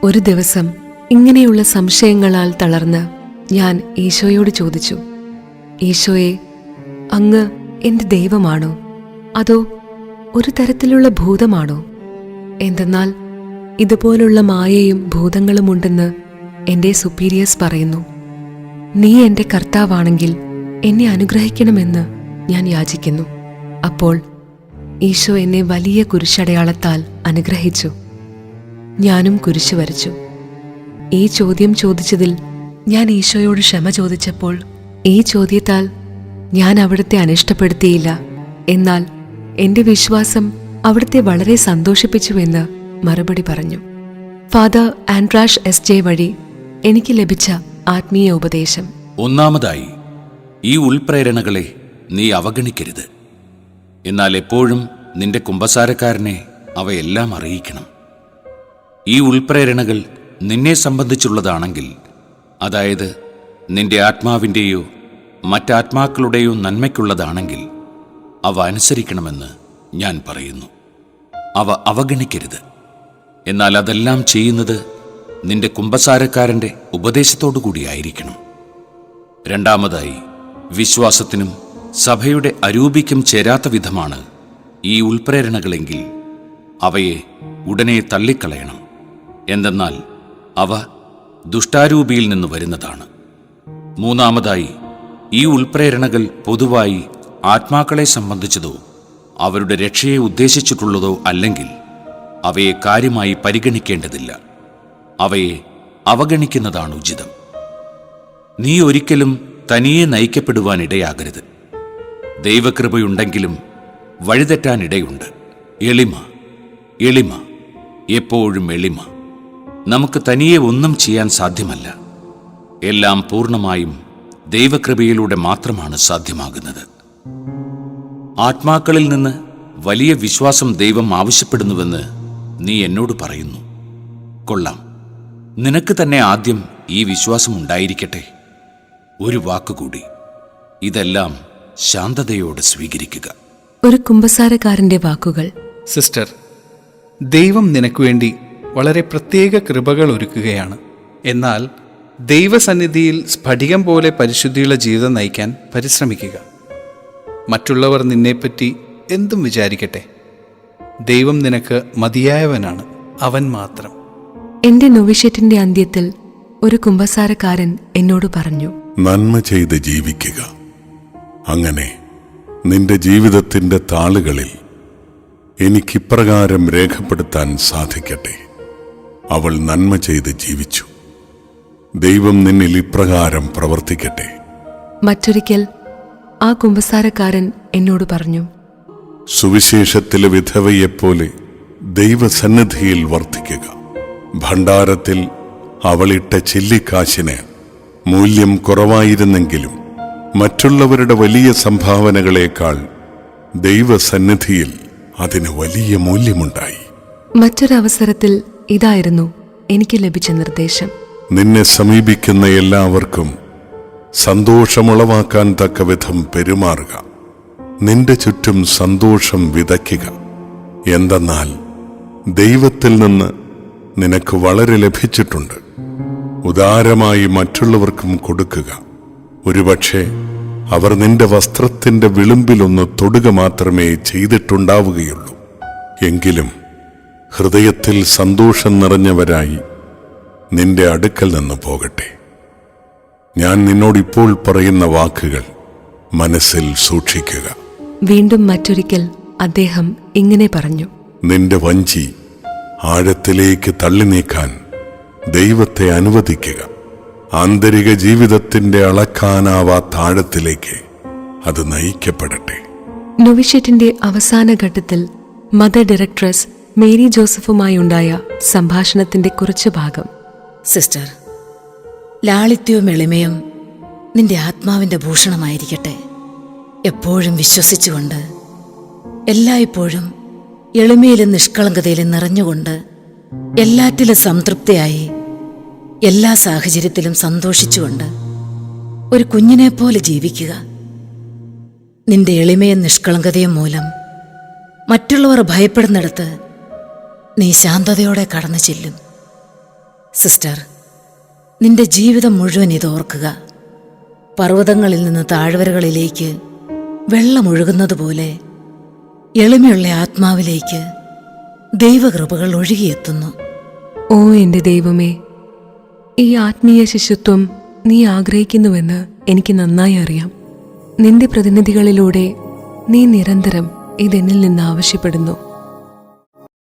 ഒരു ദിവസം ഇങ്ങനെയുള്ള സംശയങ്ങളാൽ തളർന്ന് ഞാൻ ഈശോയോട് ചോദിച്ചു, ഈശോയെ, അങ്ങ് എൻ്റെ ദൈവമാണോ, അതോ ഒരു തരത്തിലുള്ള ഭൂതമാണോ? എന്തെന്നാൽ ഇതുപോലുള്ള മായയും ഭൂതങ്ങളുമുണ്ടെന്ന് എൻ്റെ സുപ്പീരിയേഴ്സ് പറയുന്നു. നീ എൻ്റെ കർത്താവാണെങ്കിൽ എന്നെ അനുഗ്രഹിക്കണമെന്ന് ഞാൻ യാചിക്കുന്നു. അപ്പോൾ ഈശോ എന്നെ വലിയ കുരിശടയാളത്താൽ അനുഗ്രഹിച്ചു. ഞാനും കുരിശു വരച്ചു. ഈ ചോദ്യം ചോദിച്ചതിൽ ഞാൻ ഈശോയോട് ക്ഷമ ചോദിച്ചപ്പോൾ ഈ ചോദ്യത്താൽ ഞാൻ അവിടുത്തെ അനിഷ്ടപ്പെടുത്തിയില്ല, എന്നാൽ എൻ്റെ വിശ്വാസം അവിടുത്തെ വളരെ സന്തോഷിപ്പിച്ചുവെന്ന് മറുപടി പറഞ്ഞു. ഫാദർ ആൻഡ്രാഷ് എസ്.ജെ. വഴി എനിക്ക് ലഭിച്ച ആത്മീയ ഉപദേശം. ഒന്നാമതായി, ഈ ഉൾപ്രേരണകളെ നീ അവഗണിക്കരുത്. എന്നാൽ എപ്പോഴും നിന്റെ കുമ്പസാരക്കാരനെ അവയെല്ലാം അറിയിക്കണം. ഈ ഉൾപ്രേരണകൾ നിന്നെ സംബന്ധിച്ചുള്ളതാണെങ്കിൽ, അതായത് നിന്റെ ആത്മാവിൻ്റെയോ മറ്റാത്മാക്കളുടെയോ നന്മയ്ക്കുള്ളതാണെങ്കിൽ അവ അനുസരിക്കണമെന്ന് ഞാൻ പറയുന്നു. അവ അവഗണിക്കരുത്. എന്നാൽ അതെല്ലാം ചെയ്യുന്നത് നിന്റെ കുമ്പസാരക്കാരൻ്റെ ഉപദേശത്തോടു കൂടിയായിരിക്കണം. രണ്ടാമതായി, വിശ്വാസത്തിനും സഭയുടെ അരൂപിക്കും ചേരാത്ത വിധമാണ് ഈ ഉൾപ്രേരണകളെങ്കിൽ അവയെ ഉടനെ തള്ളിക്കളയണം. എന്തെന്നാൽ അവ ദുഷ്ടാരൂപിയിൽ നിന്ന് വരുന്നതാണ്. മൂന്നാമതായി, ഈ ഉൾപ്രേരണകൾ പൊതുവായി ആത്മാക്കളെ സംബന്ധിച്ചതോ അവരുടെ രക്ഷയെ ഉദ്ദേശിച്ചിട്ടുള്ളതോ അല്ലെങ്കിൽ അവയെ കാര്യമായി പരിഗണിക്കേണ്ടതില്ല. അവയെ അവഗണിക്കുന്നതാണ് ഉചിതം. നീ ഒരിക്കലും തനിയെ നയിക്കപ്പെടുവാനിടയാകരുത്. ദൈവകൃപയുണ്ടെങ്കിലും വഴിതെറ്റാനിടയുണ്ട്. എളിമ, എപ്പോഴും എളിമ. നമുക്ക് തനിയെ ഒന്നും ചെയ്യാൻ സാധ്യമല്ല. എല്ലാം പൂർണ്ണമായും ദൈവകൃപയിലൂടെ മാത്രമാണ് സാധ്യമാകുന്നത്. ആത്മാക്കളിൽ നിന്ന് വലിയ വിശ്വാസം ദൈവം ആവശ്യപ്പെടുന്നുവെന്ന് നീ എന്നോട് പറയുന്നു. കൊള്ളാം, നിനക്ക് തന്നെ ആദ്യം ഈ വിശ്വാസം ഉണ്ടായിരിക്കട്ടെ. ഒരു വാക്കുകൂടി, ഇതെല്ലാം ശാന്തതയോടെ സ്വീകരിക്കുക. ഒരു കുമ്പസാരക്കാരന്റെ വാക്കുകൾ. സിസ്റ്റർ, ദൈവം നിനക്ക് വേണ്ടി വളരെ പ്രത്യേക കൃപകൾ ഒരുക്കുകയാണ്. എന്നാൽ ദൈവസന്നിധിയിൽ സ്ഫടികം പോലെ പരിശുദ്ധിയുള്ള ജീവിതം നയിക്കാൻ പരിശ്രമിക്കുക. മറ്റുള്ളവർ നിന്നെപ്പറ്റി എന്തും വിചാരിക്കട്ടെ. ദൈവം നിനക്ക് മതിയായവനാണ്, അവൻ മാത്രം. എന്റെ നൊവിഷ്യറ്റിന്റെ അന്ത്യത്തിൽ ഒരു കുമ്പസാരക്കാരൻ എന്നോട് പറഞ്ഞു, നന്മ ചെയ്ത് ജീവിക്കുക. അങ്ങനെ നിന്റെ ജീവിതത്തിന്റെ താളുകളിൽ എനിക്കിപ്രകാരം രേഖപ്പെടുത്താൻ സാധിക്കട്ടെ: അവൾ നന്മ ചെയ്ത് ജീവിച്ചു. ദൈവം നിന്നിൽ ഇപ്രകാരം പ്രവർത്തിക്കട്ടെ. മറ്റൊരിക്കൽ ആ കുമ്പസാരക്കാരൻ എന്നോട് പറഞ്ഞു, സുവിശേഷത്തിലെ വിധവയെപ്പോലെ ദൈവസന്നിധിയിൽ വർദ്ധിക്കുക. ഭണ്ഡാരത്തിൽ അവളിട്ട ചില്ലിക്കാശിന് മൂല്യം കുറവായിരുന്നെങ്കിലും മറ്റുള്ളവരുടെ വലിയ സംഭാവനകളേക്കാൾ ദൈവസന്നിധിയിൽ അതിന് വലിയ മൂല്യമുണ്ടായി. മറ്റൊരവസരത്തിൽ ഇതായിരുന്നു എനിക്ക് ലഭിച്ച നിർദ്ദേശം: നിന്നെ സമീപിക്കുന്ന എല്ലാവർക്കും സന്തോഷമുളവാക്കാൻ തക്ക വിധം പെരുമാറുക. നിന്റെ ചുറ്റും സന്തോഷം വിതയ്ക്കുക. എന്തെന്നാൽ ദൈവത്തിൽ നിന്ന് നിനക്ക് വളരെ ലഭിച്ചിട്ടുണ്ട്. ഉദാരമായി മറ്റുള്ളവർക്കും കൊടുക്കുക. ഒരുപക്ഷെ അവർ നിന്റെ വസ്ത്രത്തിന്റെ വിളുമ്പിലൊന്ന് തൊടുക മാത്രമേ ചെയ്തിട്ടുണ്ടാവുകയുള്ളൂ. എങ്കിലും ഹൃദയത്തിൽ സന്തോഷം നിറഞ്ഞവരായി നിന്റെ അടുക്കൽ നിന്ന് പോകട്ടെ. ഞാൻ നിന്നോടിപ്പോൾ പറയുന്ന വാക്കുകൾ മനസ്സിൽ സൂക്ഷിക്കുക. വീണ്ടും മറ്റൊരിക്കൽ അദ്ദേഹം ഇങ്ങനെ പറഞ്ഞു, നിന്റെ വഞ്ചി ആഴത്തിലേക്ക് തള്ളി നീക്കാൻ ദൈവത്തെ അനുവദിക്കുക. ആന്തരിക ജീവിതത്തിന്റെ അളക്കാനാവാത്ത ആഴത്തിലേക്ക് അത് നയിക്കപ്പെടട്ടെ. നൊവിഷ്യറ്റിന്റെ അവസാന ഘട്ടത്തിൽ മദർ ഡയറക്ട്രസ് മേരി ജോസഫുമായുണ്ടായ സംഭാഷണത്തിന്റെ കുറച്ചു ഭാഗം. സിസ്റ്റർ, ലാളിത്യവും എളിമയും നിന്റെ ആത്മാവിൻ്റെ ഭൂഷണമായിരിക്കട്ടെ. എപ്പോഴും വിശ്വസിച്ചുകൊണ്ട്, എല്ലായ്പ്പോഴും എളിമയിലും നിഷ്കളങ്കതയിലും നിറഞ്ഞുകൊണ്ട്, എല്ലാറ്റിലും സംതൃപ്തിയായി, എല്ലാ സാഹചര്യത്തിലും സന്തോഷിച്ചുകൊണ്ട് ഒരു കുഞ്ഞിനെപ്പോലെ ജീവിക്കുക. നിന്റെ എളിമയും നിഷ്കളങ്കതയും മൂലം മറ്റുള്ളവർ ഭയപ്പെടുന്നിടത്ത് നീ ശാന്തതയോടെ കടന്നു ചെല്ലും. സിസ്റ്റർ, നിന്റെ ജീവിതം മുഴുവൻ ഇത് ഓർക്കുക. പർവ്വതങ്ങളിൽ നിന്ന് താഴ്വരകളിലേക്ക് വെള്ളമൊഴുകുന്നതുപോലെ എളിമയുള്ള ആത്മാവിലേക്ക് ദൈവകൃപകൾ ഒഴുകിയെത്തുന്നു. ഓ എൻ്റെ ദൈവമേ, ഈ ആത്മീയ ശിശുത്വം നീ ആഗ്രഹിക്കുന്നുവെന്ന് എനിക്ക് നന്നായി അറിയാം. നിന്റെ പ്രതിനിധികളിലൂടെ നീ നിരന്തരം ഇതെന്നിൽ നിന്ന് ആവശ്യപ്പെടുന്നു.